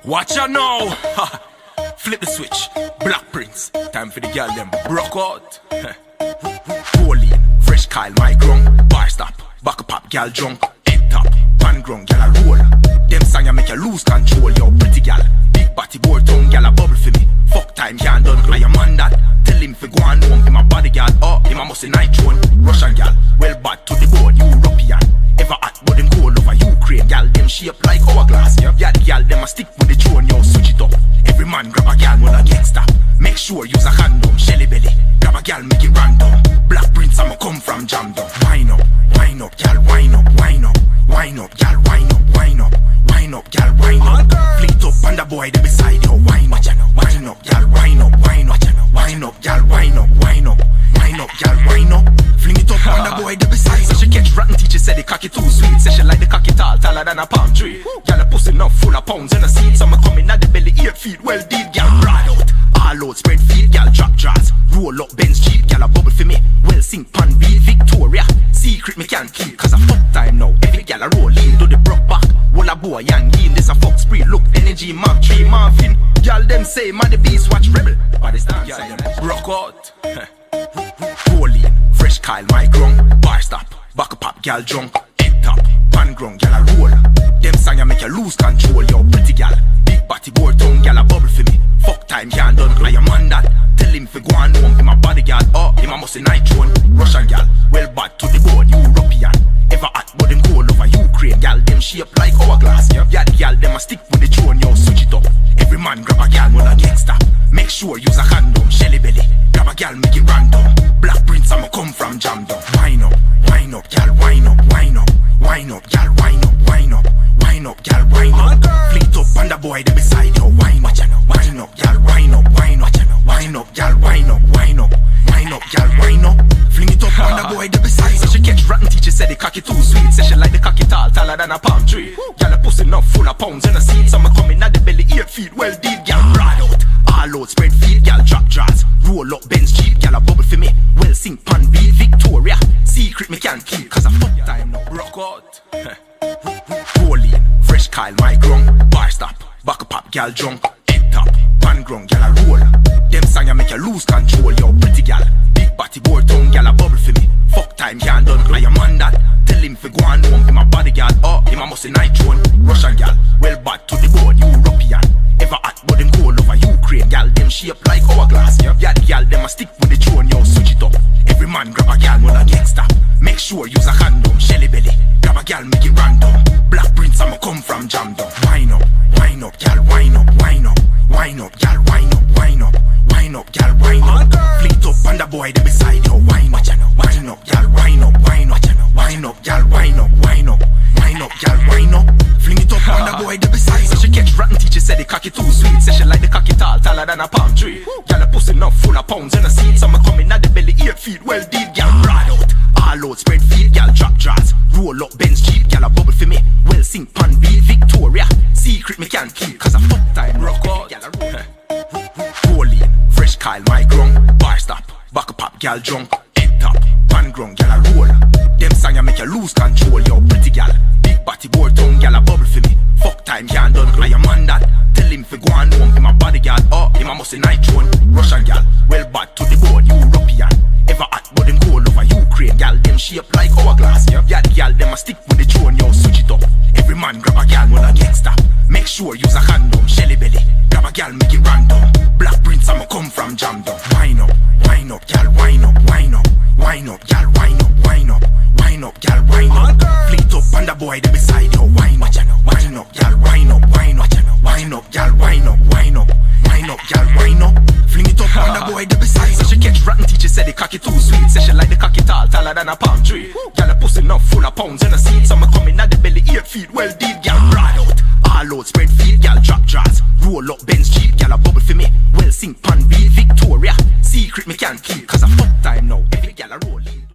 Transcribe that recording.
Watch out now. Flip the switch. Black Prince. Time for the girl them broke out. Holy, fresh Kyle, my grung. Bar stop. Back up pop, girl drunk. Head top. Pan grung, girl a roll. Them song ya make you lose control. Yo, pretty girl. Big body, board tongue, girl a bubble for me. Fuck time, can't done. I am on that. Tell him for go on home. Be my bodyguard. Oh, him a must a night one. Russian girl. Well bad to the bone. European. Ever hot, but them cold over Ukraine. Girl, them shape like hourglass. Yeah, the girl, them a stick with the throne. Yo, switch it up. Every man grab a girl, wanna get stop. Make sure use a condom. Shelly belly. Grab a girl, make it random. Black Prince, I'ma come from jam down. Wine up, girl, wine up, wine up. Wine up, girl, wine up, wine up. Wine up, girl, wine up. Fleet up, and the boy, they beside you. Wine up, wine up, girl, wine up, wine up. Wine up, girl, wine up, wine up. Wine up, girl, wine up. Fling it up, and the boy, they beside you. So she catch rotten teacher, said the cocky too sweet. Say she like the cocky tall, taller than a palm tree. Girl, a pussy enough full of pounds in a seat. Some come in at the belly, 8 feet, well deep. Girl, broad out, all out, spread feet. Girl, drop jaws, roll up, Benz cheap. Girl, a bubble for me, well sing pan beat. Victoria, secret me can't keep. Cause a fuck time now, every girl a roll in. Do the broke back, wall a boy, young in. This a fuck spree, look, energy, Mark 3, Marvin. Girl, them say, man, the beast watch rebel. But it's dance, rock out. Holy, fresh Kyle, my grung. Bar stop, back up pop, girl drunk. Head top, pan grung, girl a roll. Them song ya make you lose control. Yo, pretty girl, big body, board tongue, girl a bubble for me. Fuck time, can't done, I am on that. Tell him for go on home, be my bodyguard. Oh, him a must a night one. Russian girl, well bad to the bone, European. Ever hot, but them cold over Ukraine. Girl, them shape like hourglass. Yeah, the girl, them a stick with the throne. Yo, switch it up. Every man grab a girl, wanna get stop. Make sure use a condom. Shelly belly, grab a girl, make it random. Black Prince, I'ma come from jam down. Wine up, girl, wine up, wine up. Wine up, girl, wine up, wine up. Wine up, girl, wine up. Fleet up, and the boy, they beside you. Wine up, girl, wine up, wine up. Wine up, girl, wine up, wine up. Wine up, girl, wine up. Fling it up, and the boy, they beside you. So she catch rotten teacher, said the cocky too sweet. Say she like the cocky tall, taller than a palm tree. Girl, a pussy enough full of pounds in a seat. Some come in at the belly, 8 feet, well deep. Girl, broad out, all out, spread feet. Girl, drop jaws, roll up, Benz cheap. Girl, a bubble for me, well sing pan beat. Victoria, secret me can't keep. Cause a fuck time now, rock out. Holy, fresh Kyle, my grung. Bar stop, back up pop, girl drunk. Head top, pan grung, girl a roll. Them song ya make you lose control. Yo, pretty girl, big body, board tongue, girl a bubble for me. Fuck time, can't done, I am on that. Tell him for go on home, be my bodyguard. Oh, him a must a night one. Russian girl, well bad to the bone, European. Ever hot, but them cold over Ukraine. Girl, them shape like hourglass. Yeah, the girl, them a stick with the throne. Yo, switch it up. Every man grab a girl, wanna get stop. Make sure use a condom. Shelly belly, grab a girl, make it random. Black Prince, I'ma come from jam down. Wine up, girl, wine up, wine up. Wine up, girl, wine up, wine up. Wine up, girl, wine up. Fleet up, and the boy, they beside you. Wine up, girl, wine up, wine up. Wine up, girl, wine up, wine up. Wine up, girl, wine up. Fling it up, and the boy, they beside you. So she catch rotten teacher, said the cocky too sweet. Say she like the cocky tall, taller than a palm tree. Girl, a pussy enough full of pounds in a seat. Some come in at the belly, 8 feet, well deep. Girl, broad out, all out, spread feet. Girl, drop jaws, roll up, Benz cheap. Girl, a bubble for me, well sing pan beat. Victoria, secret me can't keep. Cause a fuck time, rock out. Holy, fresh Kyle, my grung. Bar stop, back up pop, girl drunk. Head top, pan grung, girl a roll. Them song ya make you lose control. Yo, pretty girl, big body, board tongue, girl a bubble for me. Fuck time, can't done, I am on that. Tell him for go on home, be my bodyguard. Oh, him a must a night one. Russian girl, well bad to the bone, European. Ever hot, but them cold over Ukraine. Girl, them shape like hourglass. Yeah, the girl, them a stick with the throne. Yo, switch it up. Every man grab a girl, wanna get stop. Make sure use a condom. Shelly belly, grab a girl, make it random. Black Prince, I'ma come from jam down. Wine up, girl, wine up, wine up. Wine up, girl, wine up, wine up. Wine up, girl, wine up. Fleet up, and the boy, they beside you. Wine up, girl, wine up, wine up. Wine up, girl, wine up, wine up. Wine up, girl, wine up. Fling it up, and the boy, they beside you. So she catch rotten teacher, said the cocky too sweet. Say she like the cocky tall, taller than a palm tree. Girl, a pussy enough full of pounds in a seat. Some come in at the belly, 8 feet, well deep. Girl, broad out, all out, spread feet. Girl, drop jaws, roll up, Benz cheap. Girl, a bubble for me, well sing pan beat. Victoria, secret me can't keep. Cause a fuck time now, every girl a roll in.